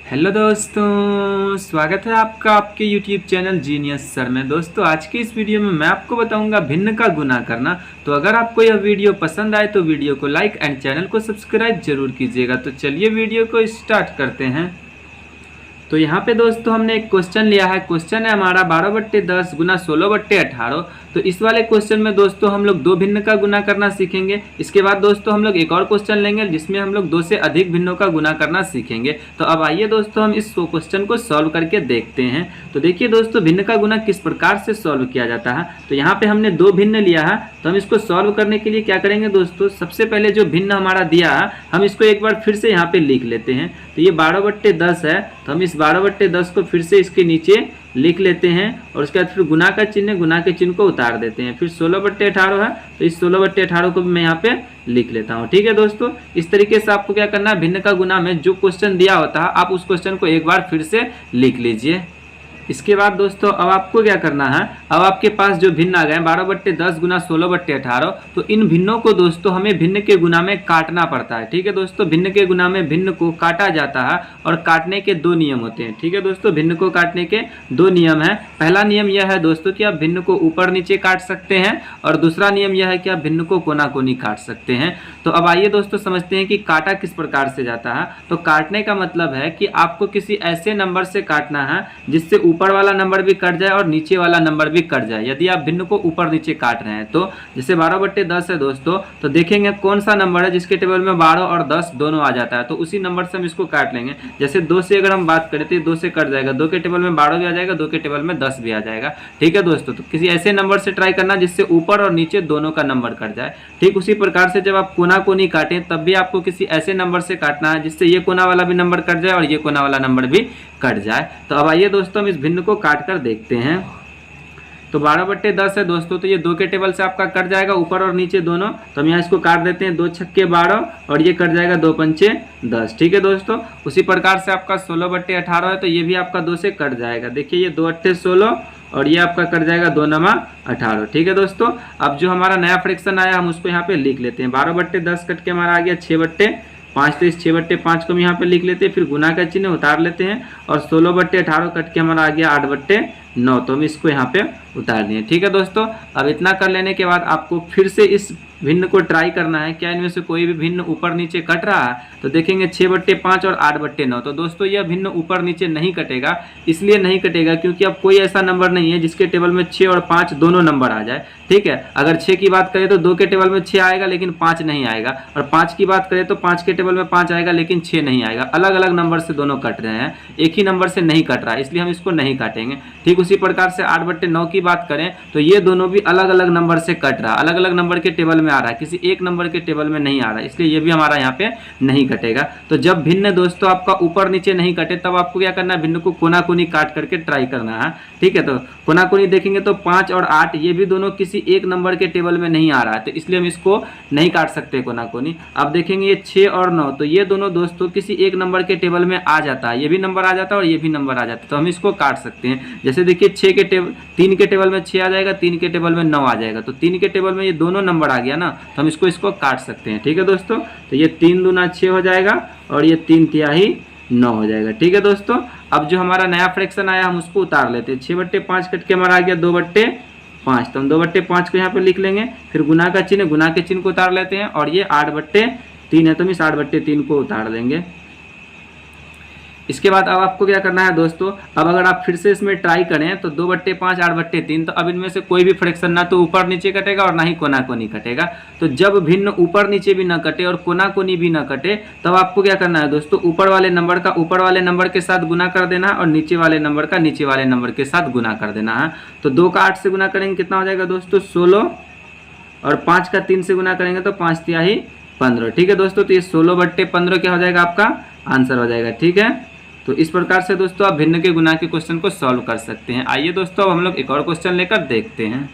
Hello दोस्तों, स्वागत है आपका आपके YouTube चैनल जीनियस सर में। दोस्तों आज की इस वीडियो में मैं आपको बताऊंगा भिन्न का गुना करना। तो अगर आपको यह वीडियो पसंद आए तो वीडियो को लाइक एंड चैनल को सब्सक्राइब जरूर कीजिएगा। तो चलिए वीडियो को स्टार्ट करते हैं। तो यहाँ पे दोस्तों हमने एक क्वेश्चन लिया है। क्वेश्चन है हमारा 12/10 गुना 16/18। तो इस वाले क्वेश्चन में दोस्तों हम लोग दो भिन्न का गुना करना सीखेंगे। इसके बाद दोस्तों हम लोग एक और क्वेश्चन लेंगे जिसमें हम लोग दो से अधिक भिन्नों का गुना करना सीखेंगे। तो अब आइए दोस्तों हम इस क्वेश्चन को सॉल्व करके देखते हैं। तो देखिए दोस्तों, भिन्न का गुना किस प्रकार से सॉल्व किया जाता है। तो यहाँ पे हमने दो भिन्न लिया है, तो हम इसको सॉल्व करने के लिए क्या करेंगे दोस्तों, सबसे पहले जो भिन्न हमारा दिया है हम इसको एक बार फिर से यहाँ पे लिख लेते हैं। तो ये 12/10 है, तो हम इस 12/10 को फिर से इसके नीचे लिख लेते हैं और उसके बाद फिर गुना का चिन्ह, गुना के चिन्ह को उतार देते हैं। फिर 16/18 है, तो इस 16/18 को भी मैं यहाँ पे लिख लेता हूँ। ठीक है दोस्तों, इस तरीके से आपको क्या करना है, भिन्न का गुना में जो क्वेश्चन दिया होता है आप उस क्वेश्चन को एक बार फिर से लिख लीजिए। इसके बाद दोस्तों अब आपको क्या करना है, अब आपके पास जो भिन्न आ गए 12/10 गुना 16/18, तो इन भिन्नों को दोस्तों हमें भिन्न के गुना में काटना पड़ता है। ठीक है दोस्तों, भिन्न के गुना में भिन्न को काटा जाता है और काटने के दो नियम होते हैं। ठीक है दोस्तों, भिन्न को काटने के दो नियम है। पहला नियम यह है दोस्तों कि आप भिन्न को ऊपर नीचे काट सकते हैं और दूसरा नियम यह है कि आप भिन्न को कोना कोनी काट सकते हैं। तो अब आइए दोस्तों समझते हैं कि काटा किस प्रकार से जाता है। तो काटने का मतलब है कि आपको किसी ऐसे नंबर से काटना है जिससे ऊपर वाला नंबर भी कट जाए और नीचे वाला नंबर भी कट जाए। यदि आप भिन्न को ऊपर नीचे काट रहे हैं तो जैसे 12/10 है दोस्तों, तो देखेंगे कौन सा नंबर है जिसके टेबल में 12 और 10 दोनों आ जाता है, तो उसी नंबर से हम इसको काट लेंगे। जैसे 2 से अगर हम बात करें तो 2 से कट जाएगा, 2 के टेबल में 12 भी आ जाएगा, 2 के टेबल में 10 भी आ जाएगा। ठीक है दोस्तों, तो किसी ऐसे नंबर से ट्राई करना जिससे ऊपर और नीचे दोनों का नंबर कट जाए। ठीक उसी प्रकार से जब आप कोना कोनी काटें तब भी आपको किसी ऐसे नंबर से काटना है जिससे ये कोना वाला भी नंबर कट जाए और ये कोना वाला नंबर भी कट जाए। तो अब आइए दोस्तों हम इस भिन्न को काट कर देखते हैं। तो 12/10 है दोस्तों, तो ये 2 के टेबल से आपका कट जाएगा ऊपर और नीचे दोनों। तो हम यहाँ इसको काट देते हैं, 2 छक्के 12 और ये कट जाएगा 2 पंचे 10। ठीक है दोस्तों, उसी प्रकार से आपका 16/18 है, तो ये भी आपका 2 से कट जाएगा। देखिए ये 2 अट्ठे 16 और ये आपका कट जाएगा 2 नमा 18। ठीक है दोस्तों, अब जो हमारा नया फ्रैक्शन आया हम उसको यहाँ पे लिख लेते हैं। 12/10 कट के हमारा आ गया 6/5, तो इस 6/5 को हम यहाँ पे लिख लेते हैं। फिर गुना का चिन्ह उतार लेते हैं और 16/18 कट के हमारा आ गया 8/9, तो हम इसको यहाँ पे उतार दिए। ठीक है दोस्तों, अब इतना कर लेने के बाद आपको फिर से इस भिन्न को ट्राई करना है, क्या इनमें से कोई भी भिन्न ऊपर नीचे कट रहा है। तो देखेंगे 6/5 और 8/9, तो दोस्तों यह भिन्न ऊपर नीचे नहीं कटेगा। इसलिए नहीं कटेगा क्योंकि अब कोई ऐसा नंबर नहीं है जिसके टेबल में 6 और 5 दोनों नंबर आ जाए। ठीक है, अगर 6 की बात करें तो 2 के टेबल में 6 आएगा लेकिन 5 नहीं आएगा, और 5 की बात करें तो 5 के टेबल में 5 आएगा लेकिन 6 नहीं आएगा। अलग अलग नंबर से दोनों कट रहे हैं, एक ही नंबर से नहीं कट रहा है, इसलिए हम इसको नहीं काटेंगे। ठीक उसी प्रकार से 8/9 की बात करें तो ये दोनों भी अलग अलग नंबर से कट रहा है, अलग अलग नंबर के टेबल में आ रहा है, किसी एक नंबर के टेबल में नहीं आ रहा है, इसलिए ये भी हमारा यहाँ पे नहीं कटेगा। तो जब भिन्न दोस्तों आपका ऊपर नीचे नहीं कटे तब आपको क्या करना है, भिन्न को कोना कोनी काट करके ट्राई करना है। ठीक है, तो कोना कोनी देखेंगे तो 5 और 8 ये भी दोनों किसी एक नंबर के टेबल में नहीं आ रहा है, तो इसलिए हम इसको नहीं काट सकते कोना कोनी। अब देखेंगे ये 6 और 9, तो ये दोनों दोस्तों किसी एक नंबर के टेबल में आ जाता है, ये भी नंबर आ जाता है और ये भी नंबर आ जाता है, तो हम इसको काट सकते हैं। जैसे देखिए 3 के टेबल में 6 आ जाएगा, 3 के टेबल में 9 आ जाएगा, तो 3 के टेबल में ये दोनों नंबर आ गया ना, तो हम इसको काट सकते हैं। ठीक है दोस्तों, तो ये 3 दूना 6 हो जाएगा और ये 3 तिहाई 9 हो जाएगा। ठीक है दोस्तों, अब जो हमारा नया फ्रैक्शन आया हम उसको उतार लेते हैं। 6/5 कट के हमारा आ गया 2/5, तो हम 2/5 को यहाँ पे लिख लेंगे। फिर गुना का चिन्ह, गुना के चिन्ह को उतार लेते हैं और ये 8/3 है, तो हम इस 8/3 को उतार देंगे। इसके बाद अब आपको क्या करना है दोस्तों, अब अगर आप फिर से इसमें ट्राई करें तो 2/5 8/3, तो अब इनमें से कोई भी फ्रैक्शन ना तो ऊपर नीचे कटेगा और ना ही कोना कोनी कटेगा। तो जब भिन्न ऊपर नीचे भी ना कटे और कोना कोनी भी ना कटे तब आपको क्या करना है दोस्तों, ऊपर वाले नंबर का ऊपर वाले नंबर के साथ गुना कर देना और नीचे वाले नंबर का नीचे वाले नंबर के साथ गुना कर देना है। तो 2 का 8 से गुना करेंगे कितना हो जाएगा दोस्तों 16, और 5 का 3 से गुना करेंगे तो 5 तिहाई 15। ठीक है दोस्तों, तो ये 16/15 क्या हो जाएगा, आपका आंसर हो जाएगा। ठीक है, तो इस प्रकार से दोस्तों आप भिन्न के गुना के क्वेश्चन को सॉल्व कर सकते हैं। आइए दोस्तों अब हम लोग एक और क्वेश्चन लेकर देखते हैं।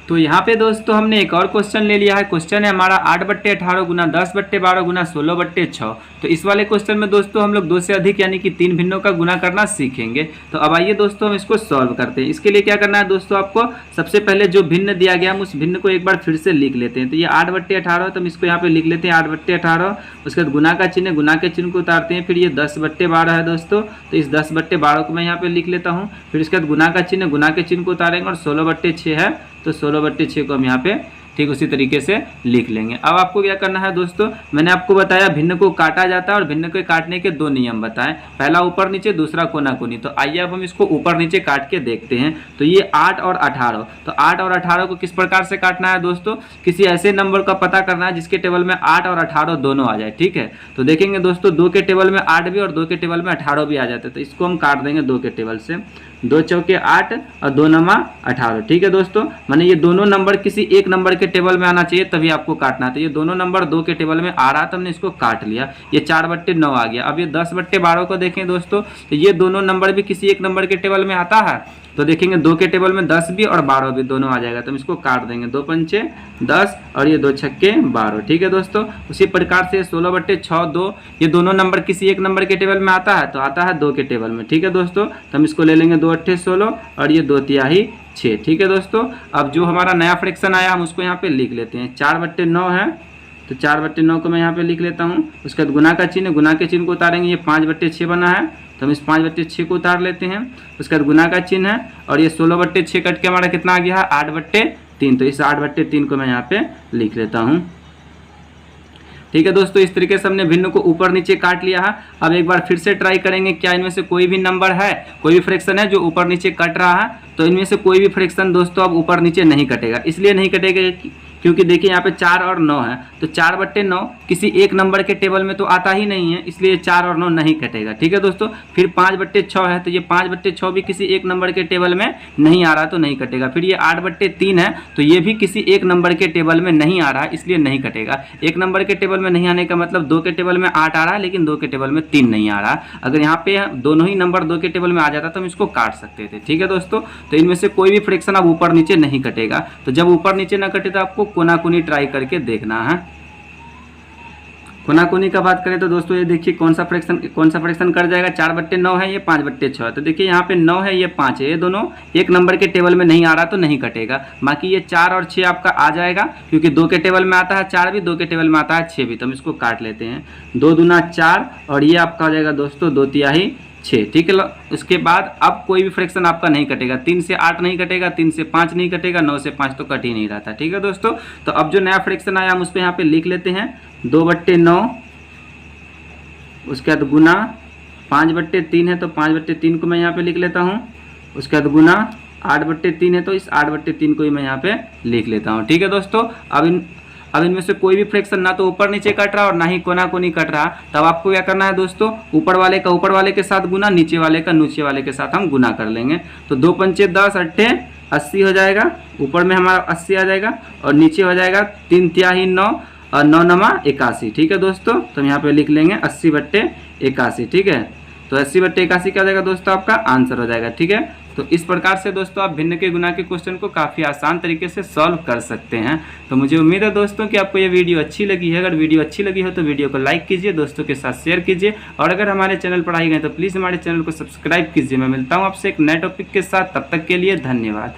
तो यहाँ पे दोस्तों हमने एक और क्वेश्चन ले लिया है। क्वेश्चन है हमारा 8/18 गुना 10/12 गुना 16/6। तो इस वाले क्वेश्चन में दोस्तों हम लोग 2 से अधिक यानी कि 3 भिन्नों का गुना करना सीखेंगे। तो अब आइए दोस्तों हम इसको सॉल्व करते हैं। इसके लिए क्या करना है दोस्तों, आपको सबसे पहले जो भिन्न दिया गया हम उस भिन्न को एक बार फिर से लिख लेते हैं। तो ये 8/18, तो हम इसको यहाँ पे लिख लेते हैं 8/18। उसके बाद गुना का चिन्ह, गुना के चिन्ह को उतारते हैं। फिर ये 10/12 है दोस्तों, तो इस 10/12 को मैं यहाँ पे लिख लेता हूँ। फिर इसके बाद गुना का चिन्ह, गुना के चिन्ह को उतारेंगे और 16/6 है तो 16/6 को हम यहाँ पे ठीक उसी तरीके से लिख लेंगे। अब आपको क्या करना है दोस्तों, मैंने आपको बताया भिन्न को काटा जाता है और भिन्न को काटने के 2 नियम बताएं, पहला ऊपर नीचे, दूसरा कोना कोनी। तो आइए अब हम इसको ऊपर नीचे काट के देखते हैं। तो ये 8 और 18, तो 8 और 18 को किस प्रकार से काटना है दोस्तों, किसी ऐसे नंबर का पता करना है जिसके टेबल में 8 और 18 दोनों आ जाए। ठीक है, तो देखेंगे दोस्तों 2 के टेबल में 8 भी और 2 के टेबल में 18 भी आ जाते हैं। तो इसको हम काट देंगे 2 के टेबल से। 2 चौके 8 और 2 नमा 18। ठीक है दोस्तों, माने ये दोनों नंबर किसी एक नंबर के टेबल में आना चाहिए तभी आपको काटना है। तो ये दोनों नंबर 2 के टेबल में आ रहा तो हमने इसको काट लिया। ये 4/9 आ गया। अब ये 10/12 को देखें दोस्तों, तो ये दोनों नंबर भी किसी एक नंबर के टेबल में आता है। तो देखेंगे 2 के टेबल में 10 भी और 12 भी दोनों आ जाएगा। तो हम इसको काट देंगे। 2 पंचे 10 और ये 2 छक्के 12। ठीक है दोस्तों, उसी प्रकार से 16/6 2, ये दोनों नंबर किसी एक नंबर के टेबल में आता है तो आता है 2 के टेबल में। ठीक है दोस्तों, तो हम इसको ले लेंगे 2 8 16 और ये 2 तिहाई 6। ठीक है दोस्तों, अब जो हमारा नया फ्रैक्शन आया हम उसको यहाँ पे लिख लेते हैं। 4/9 है तो 4/9 को मैं यहाँ पे लिख लेता हूँ। उसके बाद गुना का चिन्ह, गुना के चिन्ह को उतारेंगे। ये 5/6 बना है तो हम इस 5/6 को उतार लेते हैं। उसके बाद गुना का चिन्ह है और ये 16/6 कट के हमारा कितना आ गया है 8/3। तो इस 8/3 को मैं यहाँ पे लिख लेता हूँ। ठीक है दोस्तों, इस तरीके से हमने भिन्न को ऊपर नीचे काट लिया है। अब एक बार फिर से ट्राई करेंगे, क्या इनमें से कोई भी नंबर है, कोई भी फ्रैक्शन है जो ऊपर नीचे कट रहा है। तो इनमें से कोई भी फ्रैक्शन दोस्तों अब ऊपर नीचे नहीं कटेगा। इसलिए नहीं कटेगा क्योंकि देखिए यहाँ पे 4 और 9 है, तो 4/9 किसी एक नंबर के टेबल में तो आता ही नहीं है, इसलिए 4 और 9 नहीं कटेगा। ठीक है दोस्तों, फिर 5/6 है तो ये 5/6 भी किसी एक नंबर के टेबल में नहीं आ रहा तो नहीं कटेगा। फिर ये 8/3 है तो ये भी किसी एक नंबर के टेबल में नहीं आ रहा है, इसलिए नहीं कटेगा। एक नंबर के टेबल में नहीं आने का मतलब 2 के टेबल में 8 आ रहा है लेकिन 2 के टेबल में 3 नहीं आ रहा। अगर यहाँ पे दोनों ही नंबर 2 के टेबल में आ जाता तो हम इसको काट सकते थे। ठीक है दोस्तों, तो इनमें से कोई भी फ्रैक्शन अब ऊपर नीचे नहीं कटेगा। तो जब ऊपर नीचे ना कटे तो आपको कोना कोनी ट्राई करके देखना है। कोना कोनी का बात करें तो दोस्तों ये देखिए कौन सा फ्रैक्शन कर जाएगा। 4/9 है, ये 5/6 है। तो देखिए यहाँ पे 9 है, ये 5 है, ये दोनों एक नंबर के टेबल में नहीं आ रहा तो नहीं कटेगा। बाकी ये 4 और 6 आपका आ जाएगा क्योंकि 2 के टेबल में आता है 4 भी, 2 के टेबल में आता है 6 भी। तो हम इसको काट लेते हैं। 2 दूना 4 और ये आपका हो जाएगा दोस्तों 2 तिहाई 6। ठीक है, उसके बाद अब कोई भी फ्रैक्शन आपका नहीं कटेगा। 3 से 8 नहीं कटेगा, 3 से 5 नहीं कटेगा, 9 से 5 तो कट ही नहीं रहा था। ठीक है दोस्तों, तो अब जो नया फ्रैक्शन आया हम उसको यहाँ पे लिख लेते हैं। 2/9, उसके बाद गुना 5/3 है तो 5/3 को मैं यहाँ पे लिख लेता हूँ। उसके बाद गुना 8/3 है तो इस 8/3 को ही मैं यहाँ पे लिख लेता हूँ। ठीक है दोस्तों, अब इनमें से कोई भी फ्रैक्शन ना तो ऊपर नीचे कट रहा और ना ही कोना कोनी कट रहा। तब आपको क्या करना है दोस्तों, ऊपर वाले का ऊपर वाले के साथ गुना, नीचे वाले का नीचे वाले के साथ हम गुना कर लेंगे। तो 2 पंचे 10 8 80 हो जाएगा। ऊपर में हमारा 80 आ जाएगा और नीचे हो जाएगा 3 तिहाई 9 और 9 नमा 81। ठीक है दोस्तों, तो हम यहाँ पे लिख लेंगे 80/81। ठीक है, तो 80/81 क्या हो जाएगा दोस्तों, आपका आंसर हो जाएगा। ठीक है, तो इस प्रकार से दोस्तों आप भिन्न के गुना के क्वेश्चन को काफ़ी आसान तरीके से सॉल्व कर सकते हैं। तो मुझे उम्मीद है दोस्तों कि आपको ये वीडियो अच्छी लगी है। अगर वीडियो अच्छी लगी हो तो वीडियो को लाइक कीजिए, दोस्तों के साथ शेयर कीजिए और अगर हमारे चैनल पर आए गए तो प्लीज़ हमारे चैनल को सब्सक्राइब कीजिए। मैं मिलता हूँ आपसे एक नए टॉपिक के साथ, तब तक के लिए धन्यवाद।